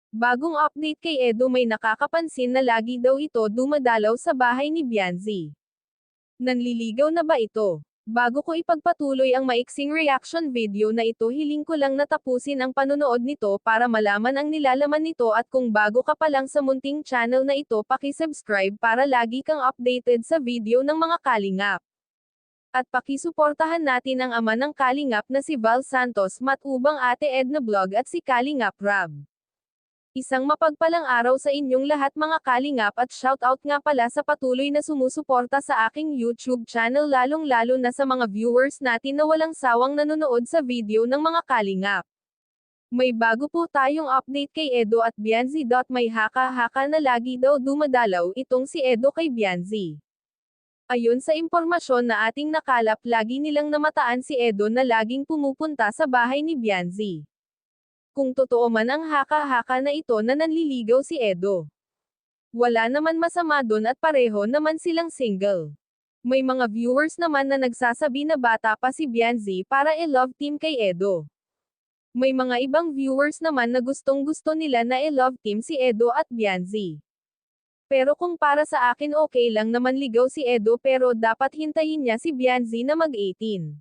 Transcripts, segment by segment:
Bagong update kay Edo, may nakakapansin na lagi daw ito dumadalaw sa bahay ni Bianzi. Nanliligaw na ba ito? Bago ko ipagpatuloy ang maiksing reaction video na ito, hiling ko lang na tapusin ang panonood nito para malaman ang nilalaman nito, at kung bago ka pa lang sa munting channel na ito, paki-subscribe para lagi kang updated sa video ng mga kalingap. At pakisuportahan natin ang ama ng kalingap na si Val Santos, matubang Ate Edna Vlog at si Kalingap Rab. Isang mapagpalang araw sa inyong lahat mga kalingap, at shoutout nga pala sa patuloy na sumusuporta sa aking YouTube channel, lalong-lalo na sa mga viewers natin na walang sawang nanonood sa video ng mga kalingap. May bago po tayong update kay Edo at Bianzi. May haka-haka na lagi daw dumadalaw itong si Edo kay Bianzi. Ayon sa impormasyon na ating nakalap, lagi nilang namataan si Edo na laging pumupunta sa bahay ni Bianzi. Kung totoo man ang haka-haka na ito na nanliligaw si Edo, wala naman masama doon at pareho naman silang single. May mga viewers naman na nagsasabi na bata pa si Bianzi para i-love team kay Edo. May mga ibang viewers naman na gustong-gusto nila na i-love team si Edo at Bianzi. Pero kung para sa akin, okay lang naman ligaw si Edo, pero dapat hintayin niya si Bianzi na mag-18.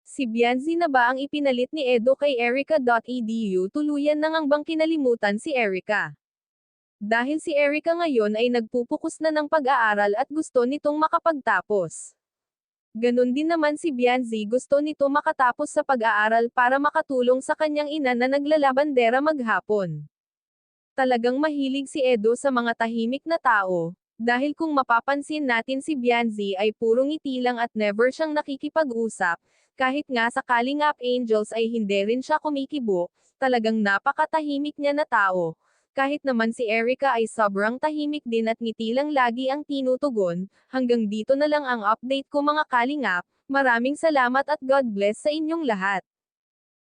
Si Bianzi na ba ang ipinalit ni Edo kay Erica.edu? Tuluyan na ngang bang kinalimutan si Erica? Dahil si Erica ngayon ay nagpupukus na ng pag-aaral at gusto nitong makapagtapos. Ganon din naman si Bianzi, gusto nito makatapos sa pag-aaral para makatulong sa kanyang ina na naglalabandera maghapon. Talagang mahilig si Edo sa mga tahimik na tao, dahil kung mapapansin natin si Bianzi ay puro ngiti lang at never siyang nakikipag-usap. Kahit nga sa Kalingap Angels ay hindi rin siya kumikibo, talagang napakatahimik niya na tao. Kahit naman si Erica ay sobrang tahimik din at ngiti lang lagi ang tinutugon. Hanggang dito na lang ang update ko mga kalingap, maraming salamat at God bless sa inyong lahat.